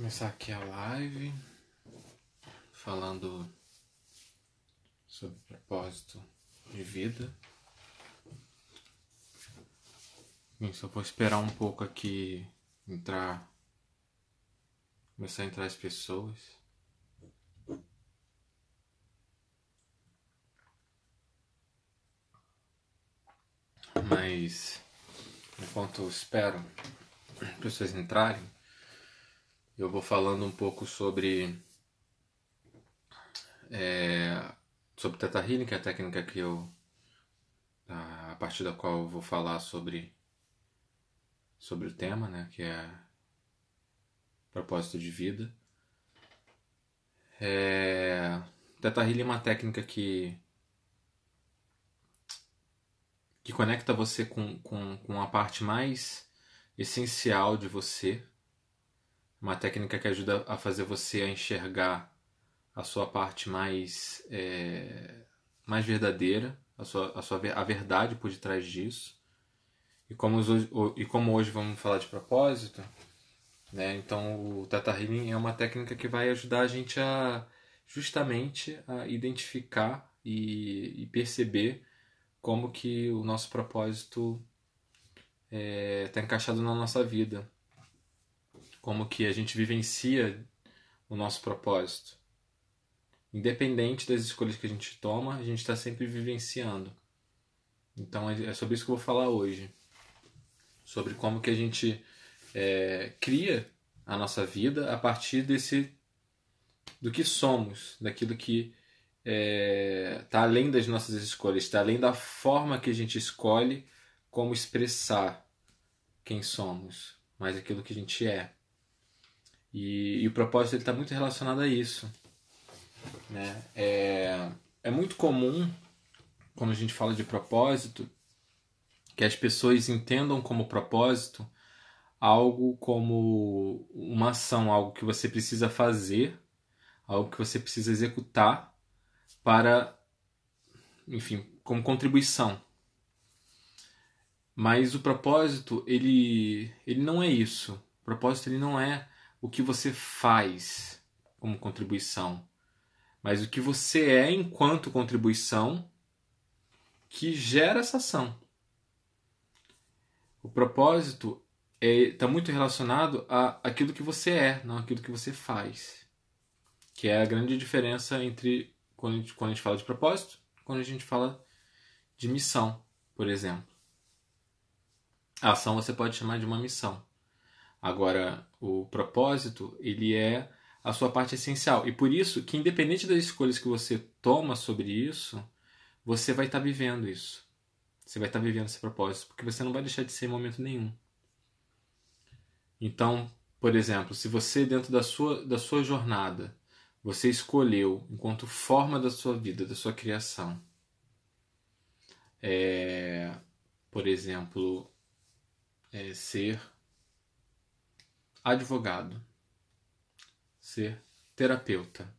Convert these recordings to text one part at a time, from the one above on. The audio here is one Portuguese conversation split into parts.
Começar aqui a live falando sobre propósito de vida. Bem, só vou esperar um pouco aqui começar a entrar as pessoas. Mas enquanto eu espero as pessoas entrarem, eu vou falando um pouco sobre Theta Healing, que é a técnica que a partir da qual eu vou falar sobre o tema, né, que é propósito de vida. Theta Healing é uma técnica que conecta você com a parte mais essencial de você. Uma técnica que ajuda a fazer você a enxergar a sua parte mais verdadeira, a verdade por detrás disso. E como hoje vamos falar de propósito, né? Então o Theta Healing é uma técnica que vai ajudar a gente justamente a identificar e perceber como que o nosso propósito está encaixado na nossa vida. Como que a gente vivencia o nosso propósito. Independente das escolhas que a gente toma, a gente está sempre vivenciando. Então é sobre isso que eu vou falar hoje. Sobre como que a gente cria a nossa vida a partir do que somos, daquilo que está além das nossas escolhas, está além da forma que a gente escolhe como expressar quem somos, mas aquilo que a gente é. E o propósito está muito relacionado a isso. Né? É muito comum, quando a gente fala de propósito, que as pessoas entendam como propósito algo como uma ação, algo que você precisa fazer, algo que você precisa executar para, enfim, como contribuição. Mas o propósito, ele não é isso. O propósito ele não é o que você faz como contribuição, mas o que você é enquanto contribuição que gera essa ação. O propósito está muito relacionado àquilo que você é, não àquilo que você faz. Que é a grande diferença entre quando a gente fala de propósito e quando a gente fala de missão, por exemplo. A ação você pode chamar de uma missão. Agora, o propósito, ele é a sua parte essencial. E por isso que, independente das escolhas que você toma sobre isso, você vai estar vivendo isso. Você vai estar vivendo esse propósito, porque você não vai deixar de ser em momento nenhum. Então, por exemplo, se você dentro da sua jornada, você escolheu, enquanto forma da sua vida, da sua criação, por exemplo, ser advogado, ser terapeuta,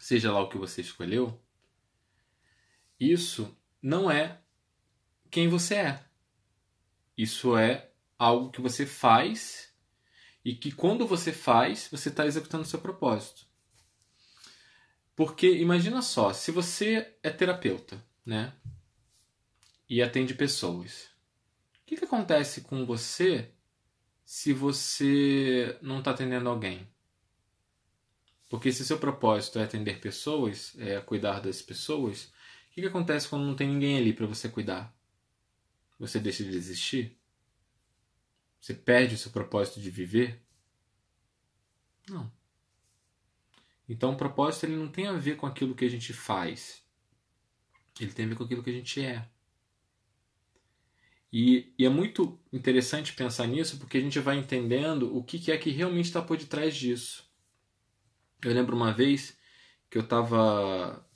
seja lá o que você escolheu, isso não é quem você é. Isso é algo que você faz e que quando você faz, você está executando o seu propósito. Porque imagina só, se você é terapeuta, né, e atende pessoas, o que acontece com você se você não está atendendo alguém? Porque se seu propósito é atender pessoas, é cuidar das pessoas, o que acontece quando não tem ninguém ali para você cuidar? Você deixa de existir? Você perde o seu propósito de viver? Não. Então o propósito ele não tem a ver com aquilo que a gente faz. Ele tem a ver com aquilo que a gente é. E é muito interessante pensar nisso porque a gente vai entendendo o que é que realmente está por detrás disso. Eu lembro uma vez que eu estava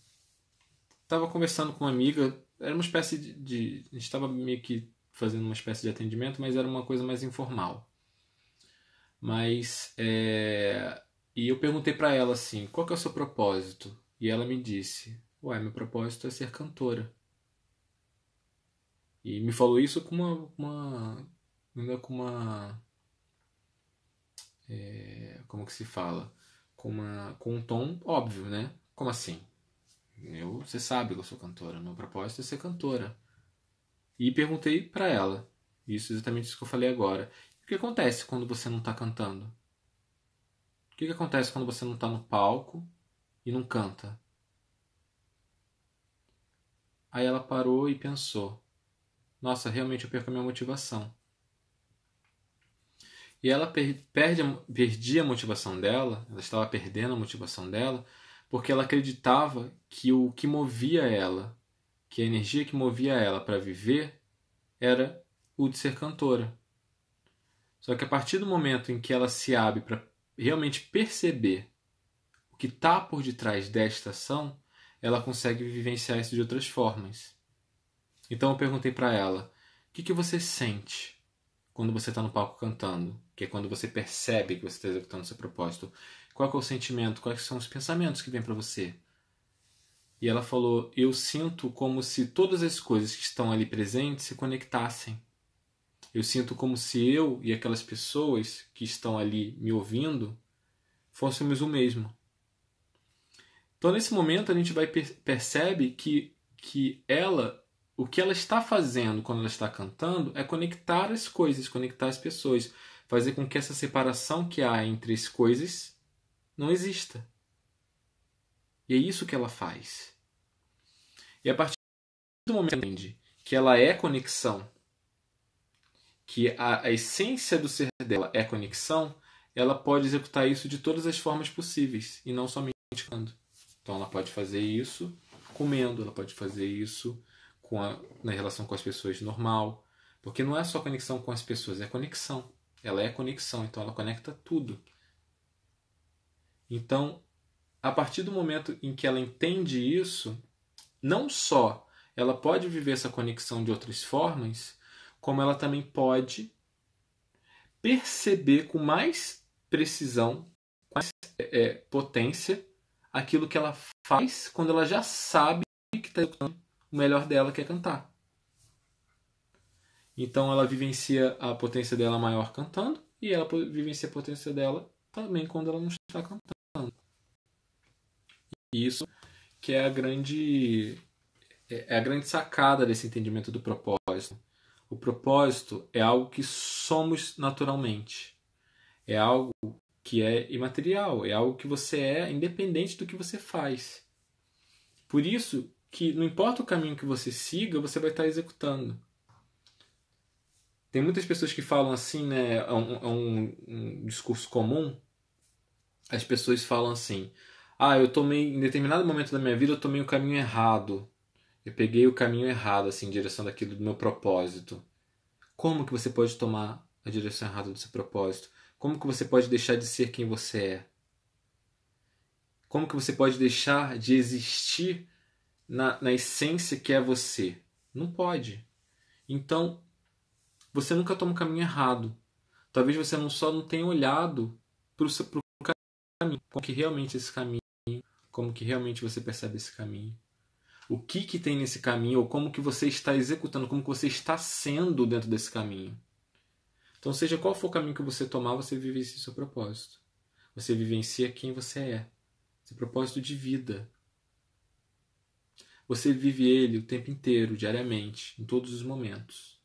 conversando com uma amiga, era uma espécie a gente estava meio que fazendo uma espécie de atendimento, mas era uma coisa mais informal. E eu perguntei para ela assim, qual que é o seu propósito? E ela me disse, meu propósito é ser cantora. E me falou isso com uma como que se fala? Com um tom óbvio, né? Como assim? Você sabe que eu sou cantora, meu propósito é ser cantora. E perguntei pra ela, isso exatamente isso que eu falei agora. O que acontece quando você não tá cantando? O que acontece quando você não tá no palco e não canta? Aí ela parou e pensou: nossa, realmente eu perco a minha motivação. E ela perdia a motivação dela, ela estava perdendo a motivação dela, porque ela acreditava que o que movia ela, que a energia que movia ela para viver, era o de ser cantora. Só que a partir do momento em que ela se abre para realmente perceber o que está por detrás desta ação, ela consegue vivenciar isso de outras formas. Então eu perguntei para ela: o que você sente quando você está no palco cantando? Que é quando você percebe que você está executando o seu propósito. Qual é o sentimento? Quais são os pensamentos que vêm para você? E ela falou: eu sinto como se todas as coisas que estão ali presentes se conectassem. Eu sinto como se eu e aquelas pessoas que estão ali me ouvindo fôssemos o mesmo. Então, nesse momento, a gente percebe que ela, o que ela está fazendo quando ela está cantando é conectar as coisas, conectar as pessoas, fazer com que essa separação que há entre as coisas não exista. E é isso que ela faz. E a partir do momento que ela entende que ela é conexão, que a essência do ser dela é conexão, ela pode executar isso de todas as formas possíveis e não somente cantando. Então ela pode fazer isso comendo, ela pode fazer isso na relação com as pessoas normal, porque não é só conexão com as pessoas, é conexão. Ela é conexão, então ela conecta tudo. Então, a partir do momento em que ela entende isso, não só ela pode viver essa conexão de outras formas, como ela também pode perceber com mais precisão, com mais potência, aquilo que ela faz quando ela já sabe que está executando o melhor dela, que é cantar. Então ela vivencia a potência dela maior cantando e ela vivencia a potência dela também quando ela não está cantando. E isso que é a grande sacada desse entendimento do propósito. O propósito é algo que somos naturalmente. É algo que é imaterial, é algo que você é independente do que você faz. Por isso que não importa o caminho que você siga, você vai estar executando. Tem muitas pessoas que falam assim, né? Um discurso comum. As pessoas falam assim: eu tomei, em determinado momento da minha vida, eu tomei o caminho errado. Eu peguei o caminho errado, assim, em direção daquilo do meu propósito. Como que você pode tomar a direção errada do seu propósito? Como que você pode deixar de ser quem você é? Como que você pode deixar de existir na essência que é você? Não pode. Então, você nunca toma o caminho errado. Talvez você não tenha olhado para o caminho, como que realmente esse caminho, como que realmente você percebe esse caminho. O que tem nesse caminho, ou como que você está executando, como que você está sendo dentro desse caminho. Então, seja qual for o caminho que você tomar, você vivencia o seu propósito. Você vivencia quem você é. Seu propósito de vida. Você vive ele o tempo inteiro, diariamente, em todos os momentos.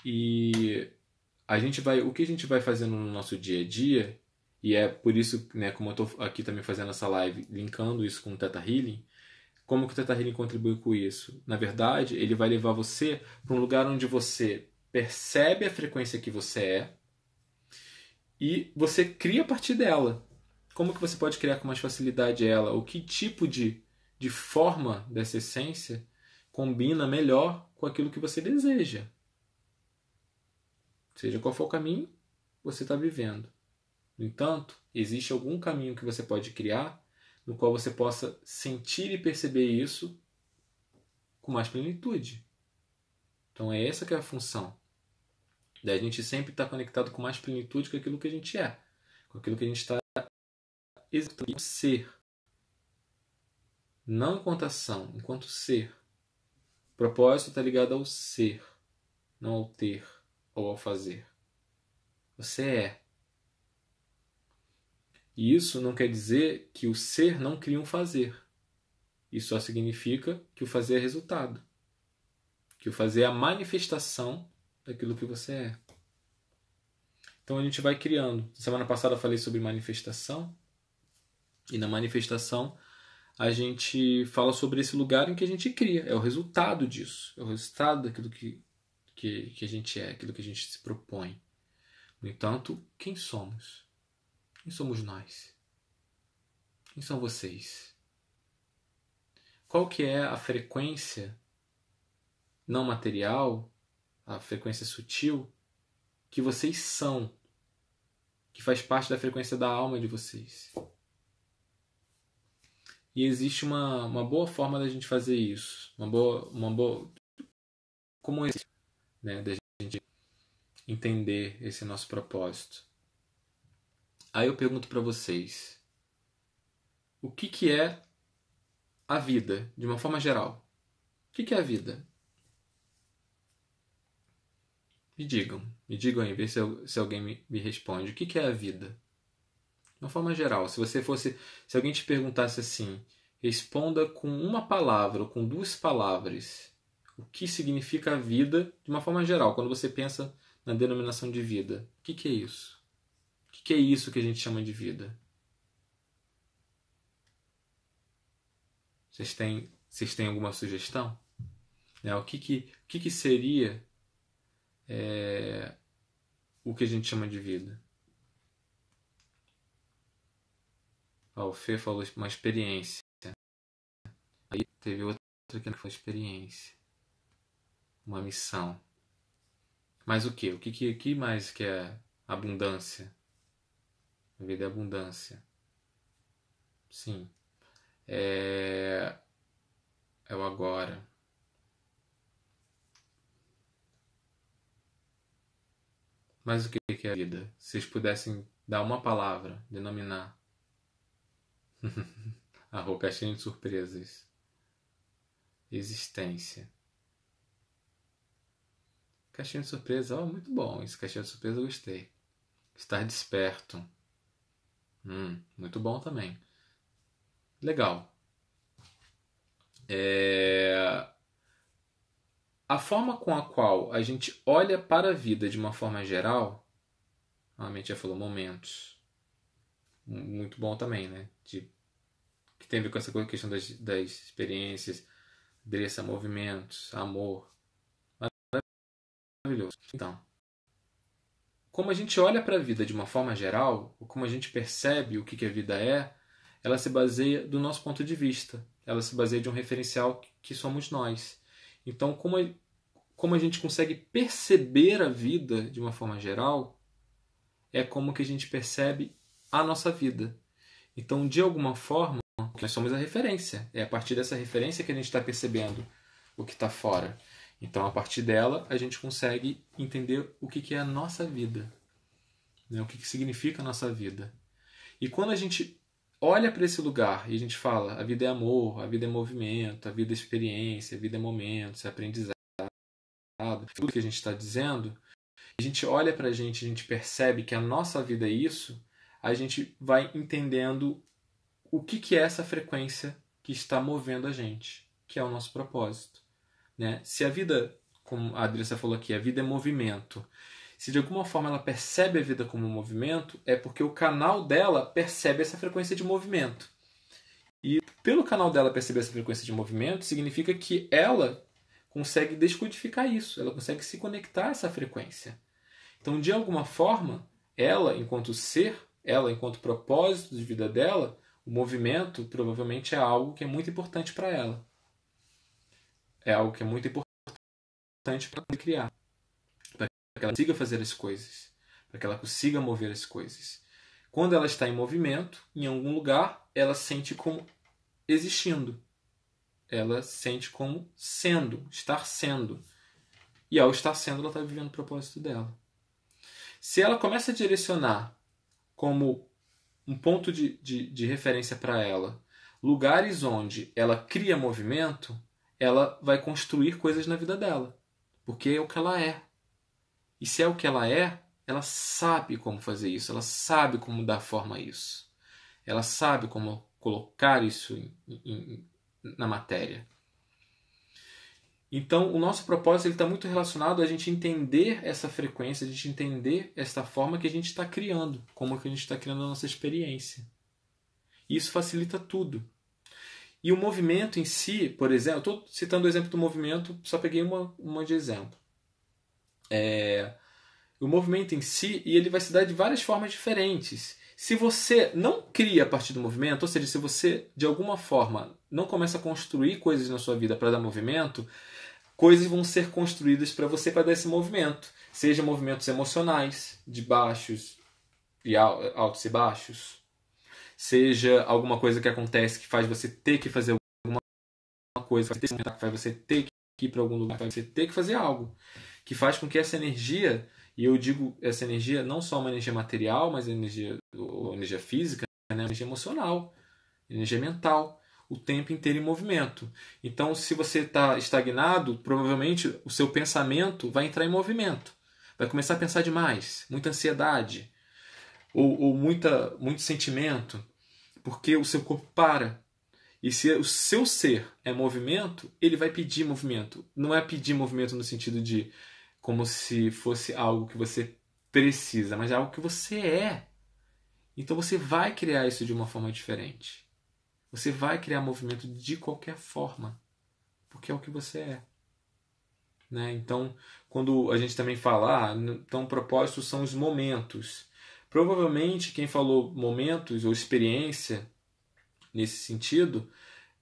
E o que a gente vai fazendo no nosso dia a dia, e é por isso, né, como eu estou aqui também fazendo essa live, linkando isso com o Theta Healing, como que o Theta Healing contribui com isso? Na verdade, ele vai levar você para um lugar onde você percebe a frequência que você é e você cria a partir dela. Como que você pode criar com mais facilidade ela? O que tipo de forma dessa essência combina melhor com aquilo que você deseja? Seja qual for o caminho, você está vivendo. No entanto, existe algum caminho que você pode criar no qual você possa sentir e perceber isso com mais plenitude. Então é essa que é a função. Da gente sempre estar conectado com mais plenitude com aquilo que a gente é. Com aquilo que a gente está executando. Ser. Não enquanto ação, enquanto ser. O propósito está ligado ao ser, não ao ter ou ao fazer. Você é. E isso não quer dizer que o ser não cria um fazer. Isso só significa que o fazer é resultado. Que o fazer é a manifestação daquilo que você é. Então a gente vai criando. Semana passada eu falei sobre manifestação. E na manifestação a gente fala sobre esse lugar em que a gente cria. É o resultado disso. É o resultado daquilo que a gente é, aquilo que a gente se propõe. No entanto, quem somos? Quem somos nós? Quem são vocês? Qual que é a frequência não material, a frequência sutil, que vocês são, que faz parte da frequência da alma de vocês? E existe uma boa forma da gente fazer isso. Uma boa como esse, né, da gente entender esse nosso propósito. Aí eu pergunto para vocês, o que é a vida, de uma forma geral? O que é a vida? Me digam aí, vê se alguém me responde. O que é a vida? De uma forma geral, se alguém te perguntasse assim, responda com uma palavra ou com duas palavras, o que significa a vida de uma forma geral, quando você pensa na denominação de vida. O que é isso? O que é isso que a gente chama de vida? Vocês têm alguma sugestão? Né? O que seria o que a gente chama de vida? O Fê falou uma experiência. Aí teve outra que foi experiência. Uma missão. Mas o quê? O que mais que é abundância? A vida é abundância. Sim. É o agora. Mas o que é a vida? Se vocês pudessem dar uma palavra, denominar. A caixinha de surpresas. Existência. Caixinha de surpresa, muito bom. Esse caixinha de surpresa eu gostei. Estar desperto. Muito bom também. Legal. A forma com a qual a gente olha para a vida de uma forma geral, a mente já falou momentos. Muito bom também, né? Que tem a ver com essa questão das experiências, Dressa, movimentos, amor. Maravilhoso. Então, como a gente olha para a vida de uma forma geral, ou como a gente percebe o que a vida é, ela se baseia do nosso ponto de vista. Ela se baseia de um referencial que somos nós. Então, como a gente consegue perceber a vida de uma forma geral, é como que a gente percebe a nossa vida. Então, de alguma forma, nós somos a referência. É a partir dessa referência que a gente está percebendo o que está fora. Então, a partir dela, a gente consegue entender o que é a nossa vida. Né? O que significa a nossa vida. E quando a gente olha para esse lugar e a gente fala, a vida é amor, a vida é movimento, a vida é experiência, a vida é momentos, é aprendizado, tudo que a gente está dizendo, a gente olha para a gente percebe que a nossa vida é isso, a gente vai entendendo o que é essa frequência que está movendo a gente, que é o nosso propósito. Né? Se a vida, como a Adressa falou aqui, a vida é movimento, se de alguma forma ela percebe a vida como movimento, é porque o canal dela percebe essa frequência de movimento. E pelo canal dela perceber essa frequência de movimento, significa que ela consegue descodificar isso, ela consegue se conectar a essa frequência. Então, de alguma forma, ela, enquanto ser, ela, enquanto propósito de vida dela, o movimento provavelmente é algo que é muito importante para ela. É algo que é muito importante para ela criar. Para que ela consiga fazer as coisas. Para que ela consiga mover as coisas. Quando ela está em movimento, em algum lugar, ela sente como existindo. Ela sente como sendo, estar sendo. E ao estar sendo, ela está vivendo o propósito dela. Se ela começa a direcionar como um ponto de referência para ela lugares onde ela cria movimento, ela vai construir coisas na vida dela. Porque é o que ela é. E se é o que ela sabe como fazer isso, ela sabe como dar forma a isso. Ela sabe como colocar isso na matéria. Então, o nosso propósito está muito relacionado a gente entender essa frequência, a gente entender esta forma que a gente está criando, como que a gente está criando a nossa experiência. E isso facilita tudo. E o movimento em si, por exemplo, estou citando o exemplo do movimento, só peguei uma de exemplo. O movimento em si, e ele vai se dar de várias formas diferentes. Se você não cria a partir do movimento, ou seja, se você de alguma forma não começa a construir coisas na sua vida para dar movimento, coisas vão ser construídas para você para dar esse movimento. Seja movimentos emocionais, de baixos e altos e baixos. Seja alguma coisa que acontece que faz você ter que fazer alguma coisa, que faz você ter que ir para algum lugar, faz você ter que fazer algo. Que faz com que essa energia, e eu digo essa energia não só uma energia material, mas energia física, né? Energia emocional, energia mental, o tempo inteiro em movimento. Então, se você está estagnado, provavelmente o seu pensamento vai entrar em movimento. Vai começar a pensar demais, muita ansiedade, ou muito sentimento, porque o seu corpo para. E se o seu ser é movimento, ele vai pedir movimento. Não é pedir movimento no sentido de como se fosse algo que você precisa, mas é algo que você é. Então você vai criar isso de uma forma diferente. Você vai criar movimento de qualquer forma, porque é o que você é. Né? Então, quando a gente também fala, então o propósito são os momentos. Provavelmente quem falou momentos ou experiência nesse sentido,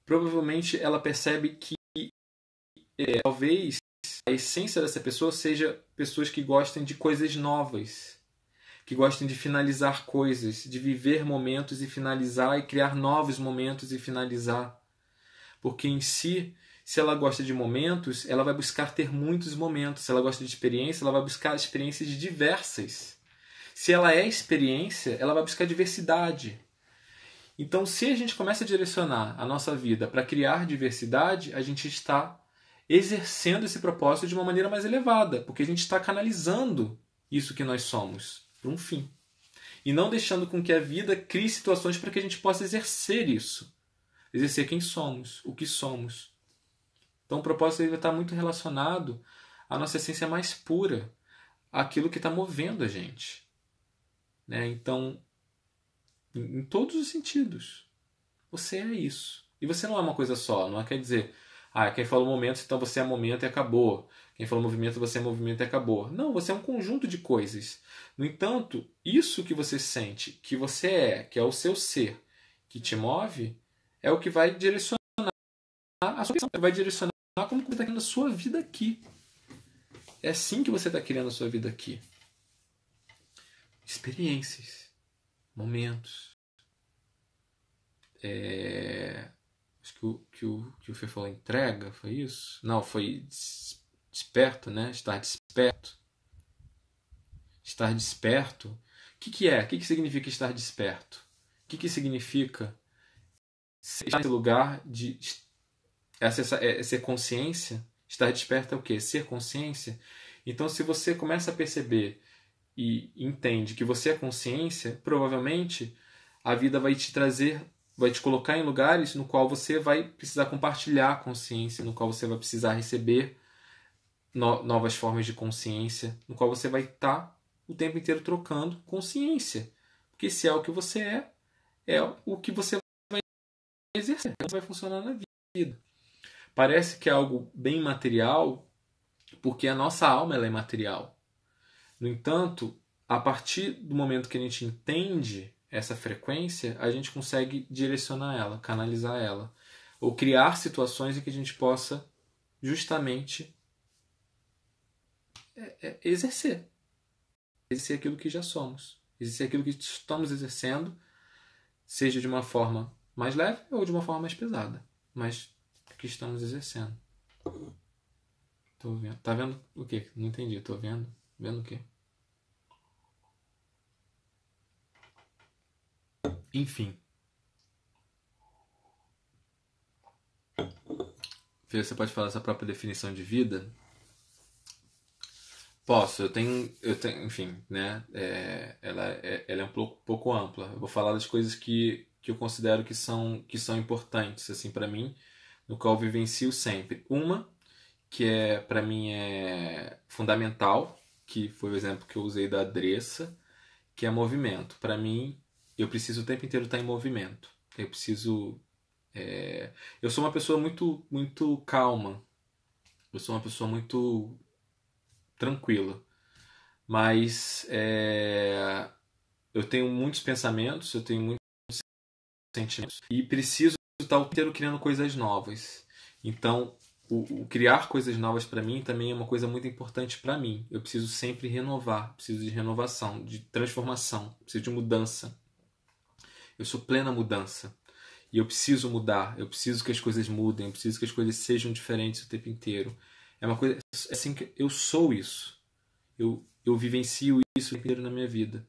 provavelmente ela percebe que talvez a essência dessa pessoa seja pessoas que gostem de coisas novas, que gostem de finalizar coisas, de viver momentos e finalizar, e criar novos momentos e finalizar. Porque em si, se ela gosta de momentos, ela vai buscar ter muitos momentos. Se ela gosta de experiência, ela vai buscar experiências diversas. Se ela é experiência, ela vai buscar diversidade. Então, se a gente começa a direcionar a nossa vida para criar diversidade, a gente está exercendo esse propósito de uma maneira mais elevada, porque a gente está canalizando isso que nós somos para um fim. E não deixando com que a vida crie situações para que a gente possa exercer isso. Exercer quem somos, o que somos. Então o propósito ele vai estar muito relacionado à nossa essência mais pura, àquilo que está movendo a gente. Né? Então, em todos os sentidos, você é isso. E você não é uma coisa só, não quer dizer, quem falou momento, então você é momento e acabou. Quem falou movimento, você é movimento e acabou. Não, você é um conjunto de coisas. No entanto, isso que você sente, que você é, que é o seu ser, que te move, é o que vai direcionar a sua visão, vai direcionar como você está criando a sua vida aqui. É assim que você está criando a sua vida aqui. Experiências, momentos. Acho que o Fê falou entrega, foi isso? Não, foi desperto, né? Estar desperto. Estar desperto. O que é? O que significa estar desperto? O que significa estar nesse lugar de ser consciência? Estar desperto é o quê? Ser consciência? Então, se você começa a perceber e entende que você é consciência, provavelmente a vida vai te trazer, vai te colocar em lugares no qual você vai precisar compartilhar a consciência, no qual você vai precisar receber novas formas de consciência, no qual você vai estar o tempo inteiro trocando consciência. Porque se é o que você é o que você vai exercer, vai funcionar na vida. Parece que é algo bem material, porque a nossa alma ela é material. No entanto, a partir do momento que a gente entende essa frequência, a gente consegue direcionar ela, canalizar ela, ou criar situações em que a gente possa justamente exercer aquilo que já somos, exercer aquilo que estamos exercendo, seja de uma forma mais leve ou de uma forma mais pesada, mas que estamos exercendo. Tô vendo. Tá vendo o quê? Não entendi. Tô vendo. Vendo o quê? Enfim. Você pode falar essa própria definição de vida? Posso, enfim, né? Ela é um pouco ampla. Eu vou falar das coisas que que eu considero que são importantes assim para mim, no qual eu vivencio sempre. Uma que para mim é fundamental, que foi o exemplo que eu usei da Dressa, que é movimento. Para mim, eu preciso o tempo inteiro estar em movimento. Eu preciso. Eu sou uma pessoa muito calma. Eu sou uma pessoa muito tranquila. Mas eu tenho muitos pensamentos, eu tenho muitos sentimentos e preciso estar o tempo inteiro criando coisas novas. Então, o criar coisas novas para mim também é uma coisa muito importante para mim. Eu preciso sempre renovar, preciso de renovação, de transformação, preciso de mudança. Eu sou plena mudança. E eu preciso mudar, eu preciso que as coisas mudem, eu preciso que as coisas sejam diferentes o tempo inteiro. É uma coisa assim que eu sou isso. Eu vivencio isso inteiro na minha vida.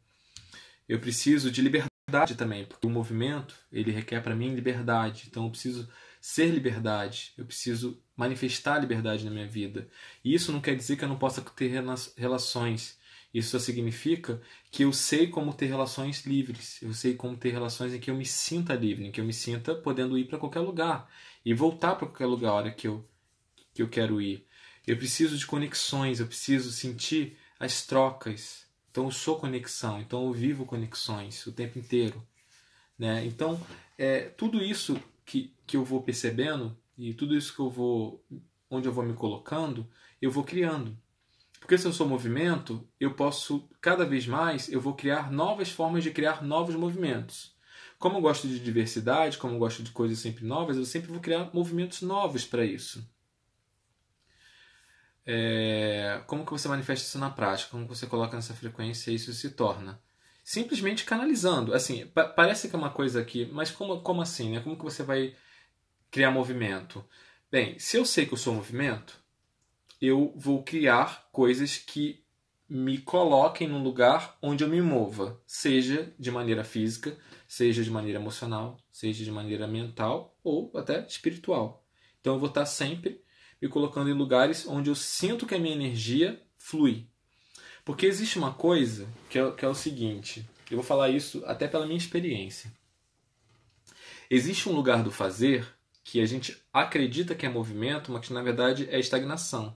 Eu preciso de liberdade também, porque o movimento, ele requer para mim liberdade. Então eu preciso ser liberdade, eu preciso manifestar liberdade na minha vida. E isso não quer dizer que eu não possa ter relações. Isso só significa que eu sei como ter relações livres. Eu sei como ter relações em que eu me sinta livre, em que eu me sinta podendo ir para qualquer lugar e voltar para qualquer lugar a hora que eu quero ir. Eu preciso de conexões, eu preciso sentir as trocas. Então eu sou conexão, então eu vivo conexões o tempo inteiro. Né? Então, tudo isso que eu vou percebendo e tudo isso que onde eu vou me colocando, eu vou criando. Porque se eu sou movimento, eu posso, cada vez mais, eu vou criar novas formas de criar novos movimentos. Como eu gosto de diversidade, como eu gosto de coisas sempre novas, eu sempre vou criar movimentos novos para isso. Como que você manifesta isso na prática? Como você coloca nessa frequência e isso se torna? Simplesmente canalizando. Assim, parece que é uma coisa aqui, mas como assim? Né? Como que você vai criar movimento? Bem, se eu sei que eu sou movimento, eu vou criar coisas que me coloquem num lugar onde eu me mova, seja de maneira física, seja de maneira emocional, seja de maneira mental ou até espiritual. Então eu vou estar sempre me colocando em lugares onde eu sinto que a minha energia flui. Porque existe uma coisa que é o seguinte, eu vou falar isso até pela minha experiência. Existe um lugar do fazer que a gente acredita que é movimento, mas que na verdade é estagnação.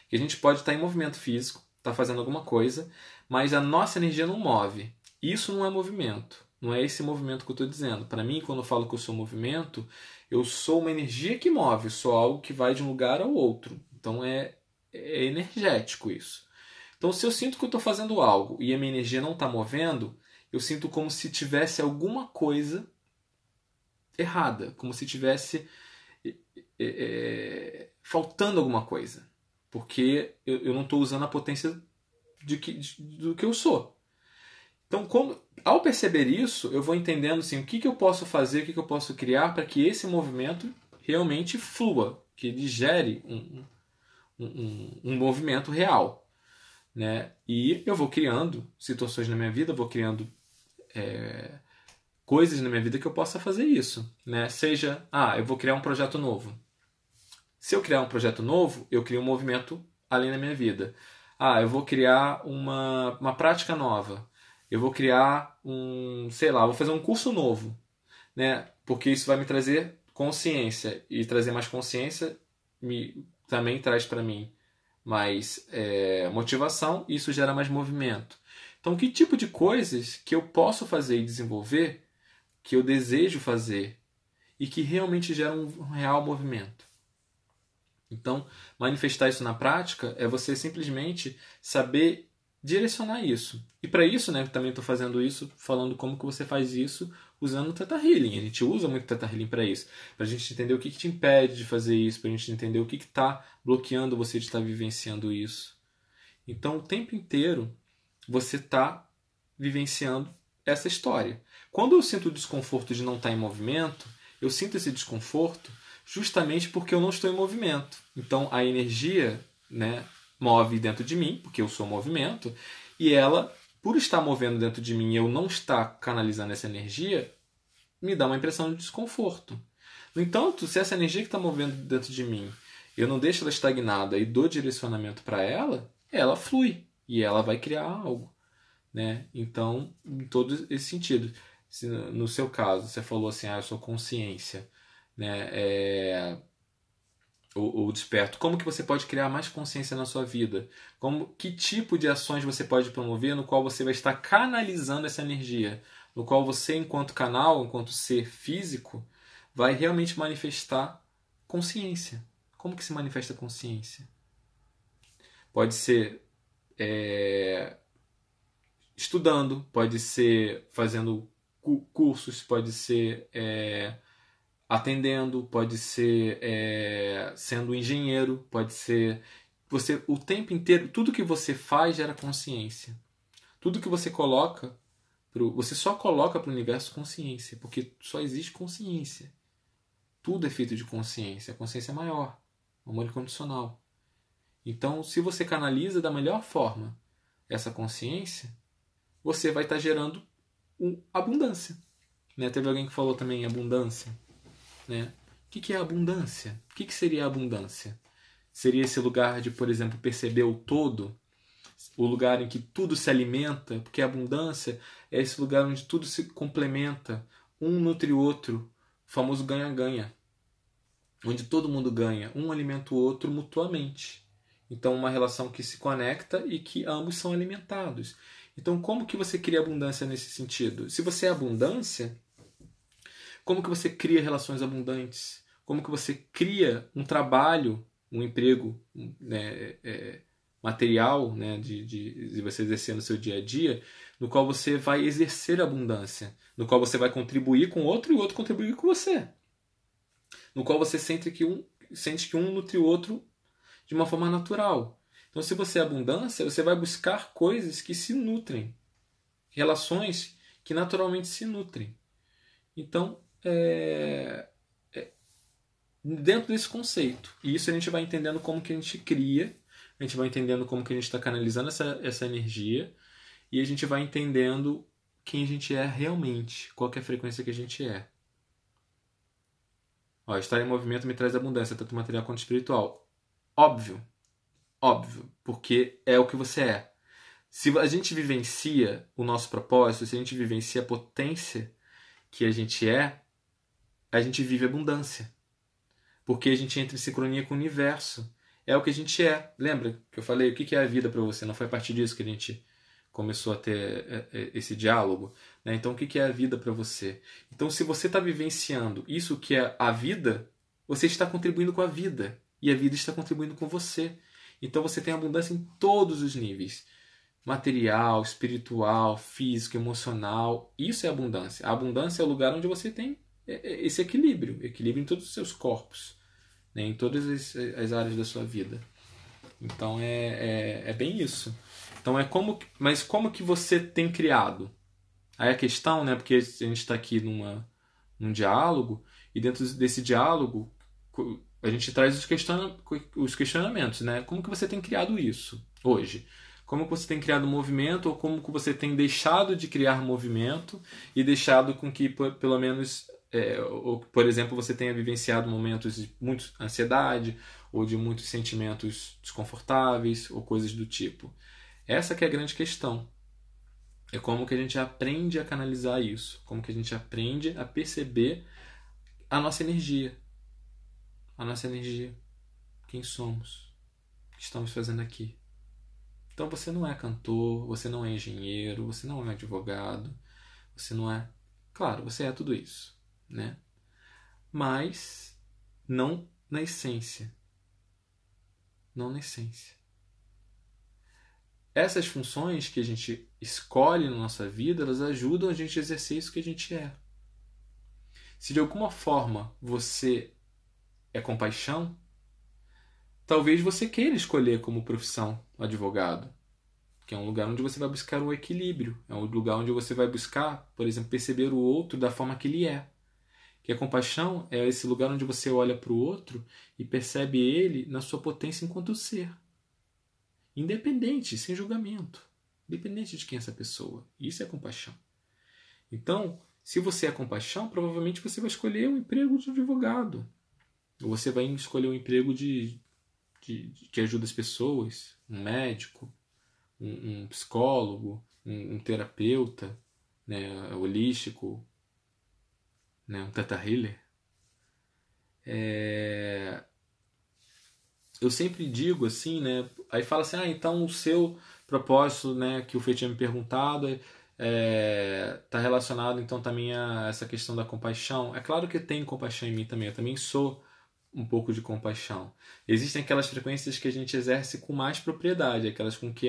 Que a gente pode estar em movimento físico, estar fazendo alguma coisa, mas a nossa energia não move. Isso não é movimento. Não é esse movimento que eu estou dizendo. Para mim, quando eu falo que eu sou movimento, eu sou uma energia que move, eu sou algo que vai de um lugar ao outro. Então é energético isso. Então, se eu sinto que eu estou fazendo algo e a minha energia não está movendo, eu sinto como se tivesse alguma coisa errada, como se tivesse faltando alguma coisa. Porque eu não estou usando a potência do que eu sou. Então, ao perceber isso, eu vou entendendo assim, o que eu posso fazer, o que eu posso criar para que esse movimento realmente flua, que ele gere um movimento real. Né? E eu vou criando situações na minha vida, vou criando coisas na minha vida que eu possa fazer isso. Né? Seja, eu vou criar um projeto novo. Se eu criar um projeto novo, eu crio um movimento além da minha vida. Eu vou criar uma prática nova. Eu vou criar vou fazer um curso novo, né? Porque isso vai me trazer consciência e trazer mais consciência também traz para mim mais motivação e isso gera mais movimento. Então, que tipo de coisas que eu posso fazer e desenvolver, que eu desejo fazer e que realmente geram um real movimento? Então, manifestar isso na prática é você simplesmente saber direcionar isso. E para isso, né, também estou fazendo isso, falando como que você faz isso usando o Theta Healing. A gente usa muito o Theta Healing para isso, para a gente entender o que te impede de fazer isso, para a gente entender o que está bloqueando você de estar vivenciando isso. Então, o tempo inteiro, você está vivenciando essa história. Quando eu sinto o desconforto de não estar em movimento, eu sinto esse desconforto justamente porque eu não estou em movimento. Então a energia, né, move dentro de mim, porque eu sou movimento, e ela, por estar movendo dentro de mim e eu não estar canalizando essa energia, me dá uma impressão de desconforto. No entanto, se essa energia que está movendo dentro de mim, eu não deixo ela estagnada e dou direcionamento para ela, ela flui e ela vai criar algo. Né? Então, em todo esse sentido. se no seu caso você falou assim, eu sou consciência, né? Ou desperto, como que você pode criar mais consciência na sua vida? Que tipo de ações você pode promover no qual você vai estar canalizando essa energia? No qual você, enquanto canal, enquanto ser físico, vai realmente manifestar consciência. Como que se manifesta consciência? Pode ser estudando, pode ser fazendo cursos, pode ser atendendo, pode ser sendo engenheiro, pode ser você o tempo inteiro, tudo que você faz gera consciência. Tudo que você coloca você só coloca para o universo consciência, porque só existe consciência. Tudo é feito de consciência. A consciência é maior, amor incondicional. Então, se você canaliza da melhor forma essa consciência, você vai estar gerando abundância. Né? Teve alguém que falou também abundância. Né? O que é abundância? O que seria abundância? Seria esse lugar de, por exemplo, perceber o todo, o lugar em que tudo se alimenta, porque a abundância é esse lugar onde tudo se complementa, um nutre o outro, o famoso ganha-ganha, onde todo mundo ganha, um alimenta o outro mutuamente. Então, uma relação que se conecta e que ambos são alimentados. Então, como que você cria abundância nesse sentido? Se você é abundância, como que você cria relações abundantes? Como que você cria um trabalho, um emprego, né, material, né, de você exercer no seu dia a dia, no qual você vai exercer abundância, no qual você vai contribuir com o outro e o outro contribuir com você, no qual você sente que um nutre o outro de uma forma natural. Então, se você é abundância, você vai buscar coisas que se nutrem, relações que naturalmente se nutrem. Então, dentro desse conceito. E isso a gente vai entendendo como que a gente cria, a gente vai entendendo como que a gente está canalizando essa energia, e a gente vai entendendo quem a gente é realmente, qual que é a frequência que a gente é. Ó, estar em movimento me traz abundância, tanto material quanto espiritual. Óbvio, óbvio, porque é o que você é. Se a gente vivencia o nosso propósito, se a gente vivencia a potência que a gente vive abundância. Porque a gente entra em sincronia com o universo. É o que a gente é. Lembra que eu falei o que é a vida para você? Não foi a partir disso que a gente começou a ter esse diálogo? Né? Então, o que é a vida para você? Então, se você está vivenciando isso que é a vida, você está contribuindo com a vida. E a vida está contribuindo com você. Então, você tem abundância em todos os níveis. Material, espiritual, físico, emocional. Isso é abundância. A abundância é o lugar onde você tem esse equilíbrio. Equilíbrio em todos os seus corpos. Né, em todas as áreas da sua vida. Então é bem isso. Então mas como que você tem criado? Aí a questão, né, porque a gente está aqui num diálogo e dentro desse diálogo a gente traz os questionamentos, né? Como que você tem criado isso hoje? Como que você tem criado movimento ou como que você tem deixado de criar movimento e deixado com que pelo menos ou, por exemplo, você tenha vivenciado momentos de muita ansiedade ou de muitos sentimentos desconfortáveis ou coisas do tipo. Essa que é a grande questão. É como que a gente aprende a canalizar isso, como que a gente aprende a perceber a nossa energia. A nossa energia. Quem somos? O que estamos fazendo aqui? Então você não é cantor, você não é engenheiro, você não é advogado, você não é... Claro, você é tudo isso, né? Mas não na essência. Não na essência. Essas funções que a gente escolhe na nossa vida, elas ajudam a gente a exercer isso que a gente é. Se de alguma forma você é compaixão, talvez você queira escolher como profissão advogado, que é um lugar onde você vai buscar o equilíbrio, é um lugar onde você vai buscar, por exemplo, perceber o outro da forma que ele é. Que a compaixão é esse lugar onde você olha para o outro e percebe ele na sua potência enquanto ser. Independente, sem julgamento. Independente de quem é essa pessoa. Isso é compaixão. Então, se você é compaixão, provavelmente você vai escolher um emprego de advogado. Ou você vai escolher um emprego que ajuda as pessoas, um médico, um psicólogo, um terapeuta, né, holístico, né, um Theta Healer, eu sempre digo assim, né? Aí fala assim, então o seu propósito, né, que o Fê tinha me perguntado, tá relacionado então também a essa questão da compaixão. É claro que tem compaixão em mim também, eu também sou um pouco de compaixão. Existem aquelas frequências que a gente exerce com mais propriedade, aquelas com que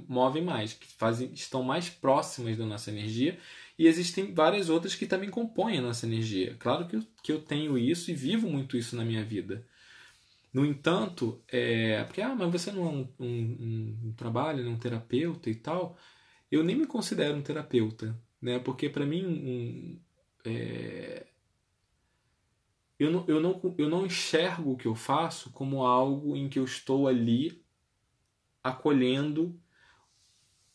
movem mais, que estão mais próximas da nossa energia, e existem várias outras que também compõem a nossa energia. Claro que eu tenho isso e vivo muito isso na minha vida. No entanto, porque mas você não é um trabalho, um terapeuta e tal, eu nem me considero um terapeuta, né? Porque para mim eu não enxergo o que eu faço como algo em que eu estou ali acolhendo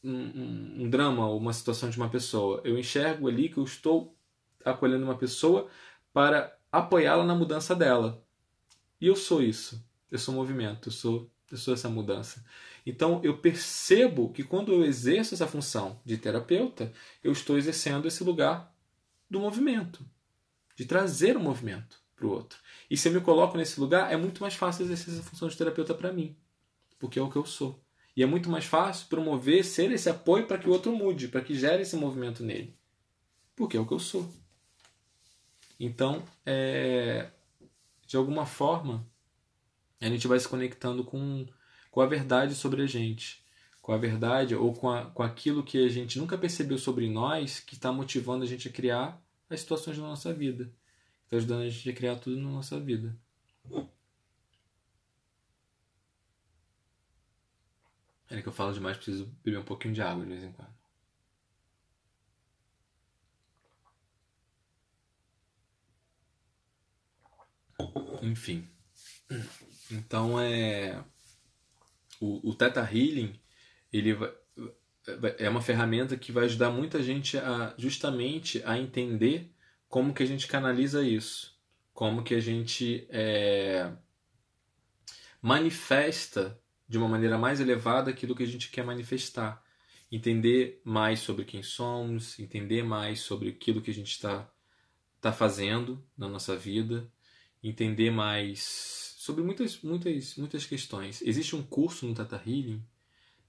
um drama ou uma situação de uma pessoa. Eu enxergo ali que eu estou acolhendo uma pessoa para apoiá-la na mudança dela. E eu sou isso. Eu sou movimento, eu sou essa mudança. Então eu percebo que quando eu exerço essa função de terapeuta, eu estou exercendo esse lugar do movimento, de trazer o movimento para o outro. E se eu me coloco nesse lugar, é muito mais fácil exercer essa função de terapeuta para mim, porque é o que eu sou. E é muito mais fácil promover, ser esse apoio para que o outro mude, para que gere esse movimento nele, porque é o que eu sou. Então, de alguma forma, a gente vai se conectando com a verdade sobre a gente. Com a verdade ou com aquilo que a gente nunca percebeu sobre nós, que está motivando a gente a criar as situações na nossa vida. Está ajudando a gente a criar tudo na nossa vida. É que eu falo demais, preciso beber um pouquinho de água de vez em quando. Enfim. Então o Theta Healing, ele é uma ferramenta que vai ajudar muita gente justamente a entender como que a gente canaliza isso, como que a gente manifesta de uma maneira mais elevada aquilo que a gente quer manifestar, entender mais sobre quem somos, entender mais sobre aquilo que a gente está fazendo na nossa vida, entender mais sobre muitas questões. Existe um curso no Theta Healing,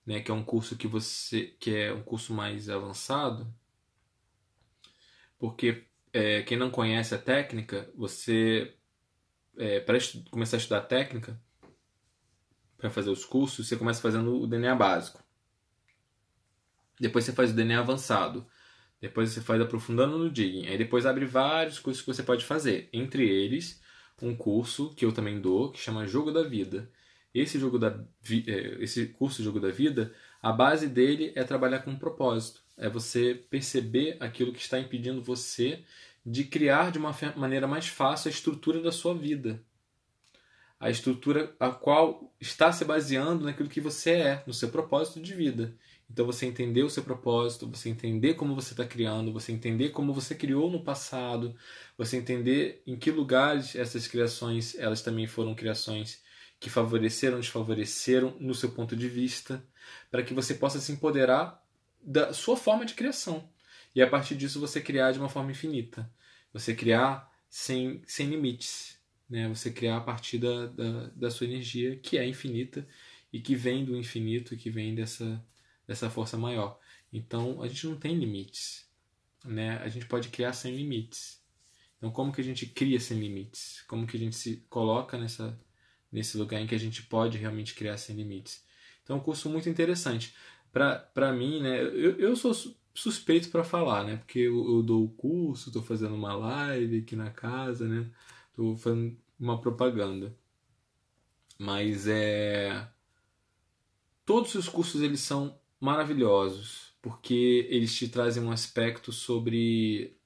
né, que é um curso que é um curso mais avançado, porque quem não conhece a técnica, você para começar a estudar a técnica, para fazer os cursos, você começa fazendo o DNA básico. Depois você faz o DNA avançado. Depois você faz aprofundando no digging. Aí depois abre vários cursos que você pode fazer. Entre eles, um curso que eu também dou, que chama Jogo da Vida. Esse curso Jogo da Vida, a base dele é trabalhar com um propósito. É você perceber aquilo que está impedindo você de criar de uma maneira mais fácil a estrutura da sua vida. A estrutura a qual está se baseando naquilo que você é, no seu propósito de vida. Então você entender o seu propósito, você entender como você está criando, você entender como você criou no passado, você entender em que lugares essas criações elas também foram criações que favoreceram, desfavoreceram no seu ponto de vista, para que você possa se empoderar da sua forma de criação. E a partir disso você criar de uma forma infinita. Você criar sem limites, né? Você criar a partir da sua energia, que é infinita e que vem do infinito, e que vem dessa força maior. Então a gente não tem limites, né? A gente pode criar sem limites. Então como que a gente cria sem limites? Como que a gente se coloca nesse lugar em que a gente pode realmente criar sem limites? Então é um curso muito interessante. Para mim, né? Eu sou suspeito para falar, né? Porque eu dou o curso, estou fazendo uma live aqui na casa, né? Estou fazendo uma propaganda. Mas todos os cursos eles são maravilhosos, porque eles te trazem um aspecto sobre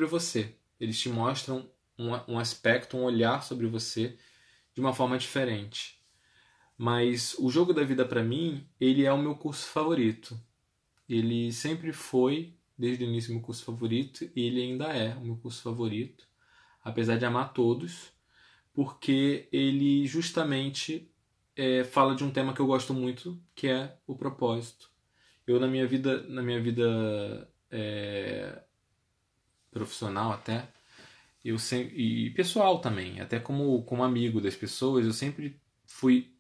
você. Eles te mostram um aspecto, um olhar sobre você de uma forma diferente. Mas o Jogo da Vida para mim, ele é o meu curso favorito. Ele sempre foi, desde o início, o meu curso favorito, e ele ainda é o meu curso favorito, apesar de amar todos, porque ele justamente fala de um tema que eu gosto muito, que é o propósito. eu na minha vida profissional até, eu sempre, e pessoal também, até como amigo das pessoas, eu sempre fui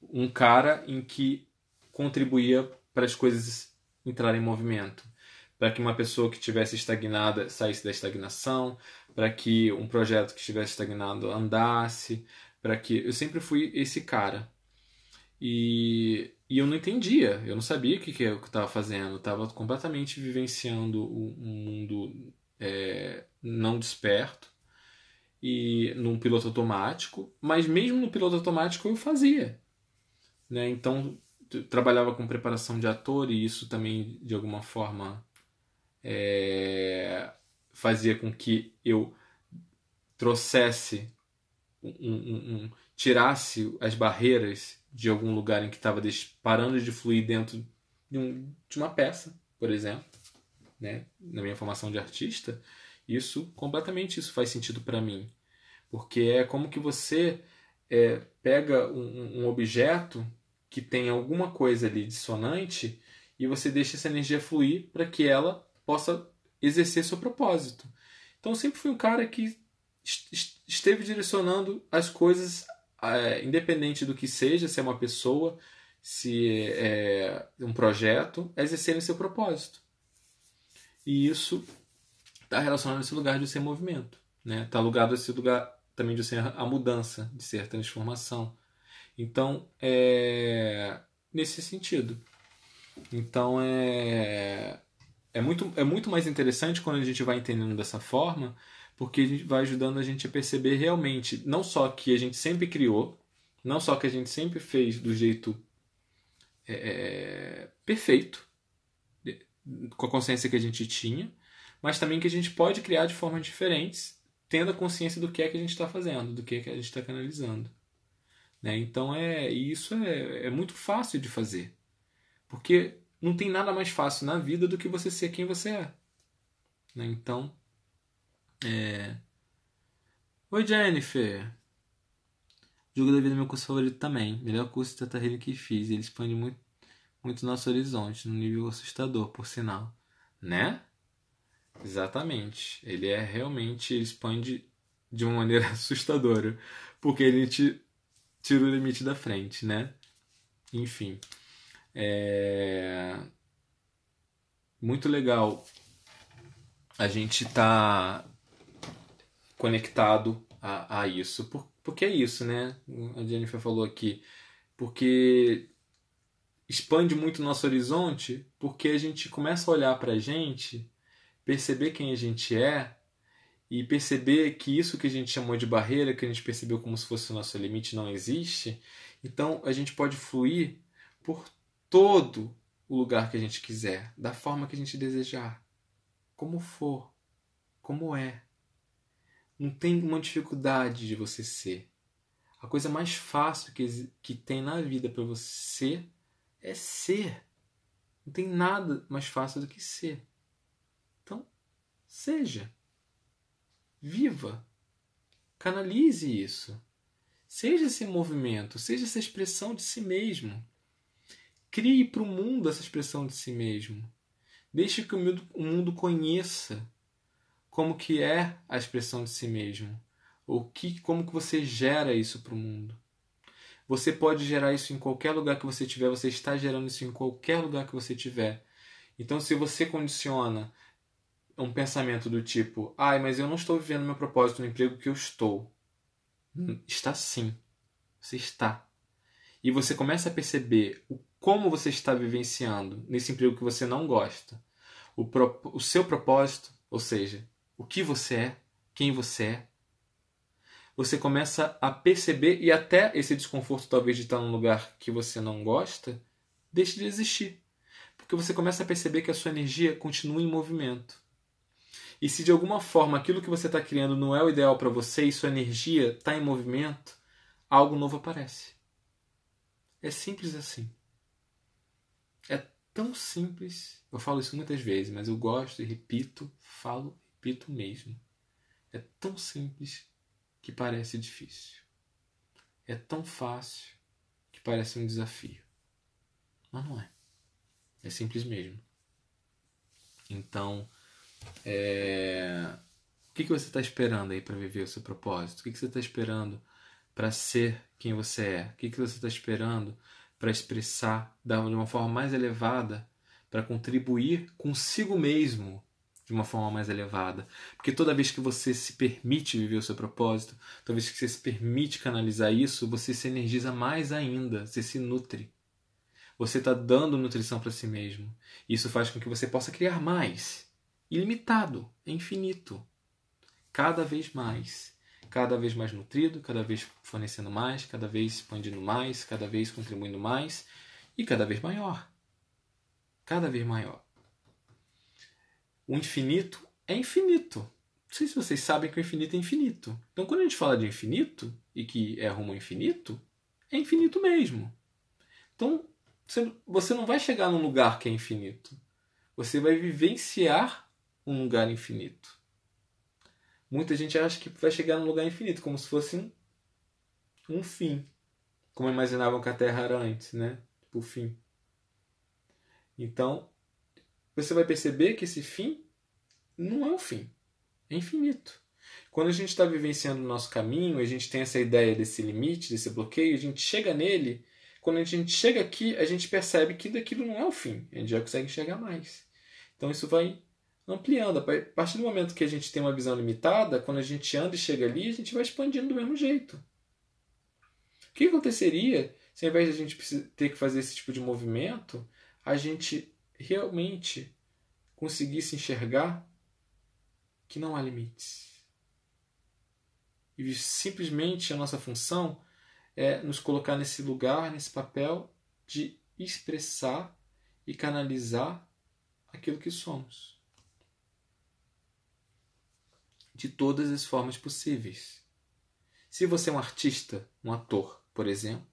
um cara em que contribuía para as coisas entrarem em movimento, para que uma pessoa que estivesse estagnada saísse da estagnação, para que um projeto que estivesse estagnado andasse, para que eu sempre fui esse cara. E eu não entendia, eu não sabia que eu estava fazendo, eu estava completamente vivenciando um mundo não desperto e num piloto automático, mas mesmo no piloto automático eu fazia, né? Então trabalhava com preparação de ator e isso também de alguma forma fazia com que eu trouxesse tirasse as barreiras de algum lugar em que estava parando de fluir dentro de uma peça, por exemplo, né? Na minha formação de artista, isso faz sentido para mim, porque é como que você pega um objeto que tem alguma coisa ali dissonante e você deixa essa energia fluir para que ela possa exercer seu propósito. Então eu sempre fui um cara que esteve direcionando as coisas, independente do que seja, se é uma pessoa, se é um projeto, a exercerem seu propósito. E isso está relacionado a esse lugar de ser movimento, né? Está ligado a esse lugar também de ser a mudança, de ser a transformação. Então, nesse sentido. Então, é muito mais interessante quando a gente vai entendendo dessa forma, porque a gente vai ajudando a gente a perceber realmente, não só que a gente sempre criou, não só que a gente sempre fez do jeito perfeito, com a consciência que a gente tinha, mas também que a gente pode criar de formas diferentes, tendo a consciência do que é que a gente está fazendo, do que é que a gente está canalizando. Né? Então isso é muito fácil de fazer. Porque não tem nada mais fácil na vida do que você ser quem você é. Né? Então, oi Jennifer! Jogo da Vida é meu curso favorito também. Melhor curso de Teta Healing que fiz. Ele expande muito, muito nosso horizonte, num nível assustador, por sinal. Né? Exatamente. Ele expande de uma maneira assustadora. Porque ele te tira o limite da frente, né? Enfim. Muito legal a gente tá conectado a isso. Porque é isso, né? A Jennifer falou aqui. Porque expande muito o nosso horizonte, porque a gente começa a olhar pra gente, perceber quem a gente é e perceber que isso que a gente chamou de barreira, que a gente percebeu como se fosse o nosso limite, não existe. Então a gente pode fluir por todo o lugar que a gente quiser, da forma que a gente desejar, como for, como é. Não tem uma dificuldade de você ser. A coisa mais fácil que tem na vida para você é ser. Não tem nada mais fácil do que ser. Então, seja. Viva. Canalize isso. Seja esse movimento, seja essa expressão de si mesmo. Crie para o mundo essa expressão de si mesmo. Deixe que o mundo conheça como que é a expressão de si mesmo. Como que você gera isso para o mundo. Você pode gerar isso em qualquer lugar que você tiver, você está gerando isso em qualquer lugar que você tiver. Então, se você condiciona um pensamento do tipo, ai, mas eu não estou vivendo meu propósito no emprego que eu estou. Está sim. Você está. E você começa a perceber como você está vivenciando nesse emprego que você não gosta. O seu propósito, ou seja, o que você é, quem você é. Você começa a perceber e até esse desconforto talvez de estar num lugar que você não gosta, deixe de existir. Porque você começa a perceber que a sua energia continua em movimento. E se de alguma forma aquilo que você está criando não é o ideal para você e sua energia está em movimento, algo novo aparece. É simples assim. É tão simples. Eu falo isso muitas vezes, mas eu gosto e repito, repito mesmo. É tão simples que parece difícil. É tão fácil que parece um desafio. Mas não é. É simples mesmo. Então, o que você está esperando aí para viver o seu propósito? O que você está esperando para ser quem você é? O que você está esperando para expressar de uma forma mais elevada, para contribuir consigo mesmo de uma forma mais elevada? Porque toda vez que você se permite viver o seu propósito, toda vez que você se permite canalizar isso, você se energiza mais ainda, você se nutre. Você está dando nutrição para si mesmo. Isso faz com que você possa criar mais. Ilimitado, infinito. Cada vez mais nutrido, cada vez fornecendo mais, cada vez expandindo mais, cada vez contribuindo mais e cada vez maior. Cada vez maior. O infinito é infinito. Não sei se vocês sabem que o infinito é infinito. Então, quando a gente fala de infinito e que é rumo ao infinito, é infinito mesmo. Então, você não vai chegar num lugar que é infinito. Você vai vivenciar um lugar infinito. Muita gente acha que vai chegar num lugar infinito, como se fosse um fim. Como imaginavam que a Terra era antes, né? Tipo, o fim. Então, você vai perceber que esse fim não é um fim. É infinito. Quando a gente está vivenciando o nosso caminho, a gente tem essa ideia desse limite, desse bloqueio, a gente chega nele. Quando a gente chega aqui, a gente percebe que daquilo não é o fim. A gente já consegue enxergar mais. Então isso vai ampliando. A partir do momento que a gente tem uma visão limitada, quando a gente anda e chega ali, a gente vai expandindo do mesmo jeito. O que aconteceria se ao invés de a gente ter que fazer esse tipo de movimento, a gente realmente conseguisse enxergar que não há limites? E simplesmente a nossa função é nos colocar nesse lugar, nesse papel de expressar e canalizar aquilo que somos. De todas as formas possíveis. Se você é um artista, um ator, por exemplo,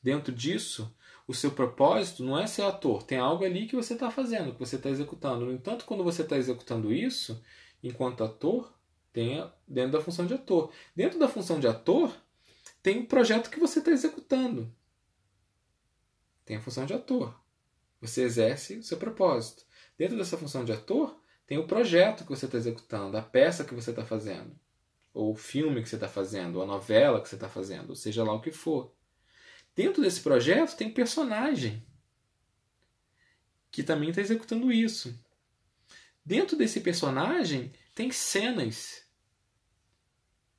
dentro disso, o seu propósito não é ser ator. Tem algo ali que você está fazendo, que você está executando. No entanto, quando você está executando isso, enquanto ator, tem dentro da função de ator. Dentro da função de ator, tem o projeto que você está executando. Tem a função de ator. Você exerce o seu propósito. Dentro dessa função de ator, tem o projeto que você está executando, a peça que você está fazendo, ou o filme que você está fazendo, ou a novela que você está fazendo, ou seja lá o que for. Dentro desse projeto tem personagem que também está executando isso. Dentro desse personagem tem cenas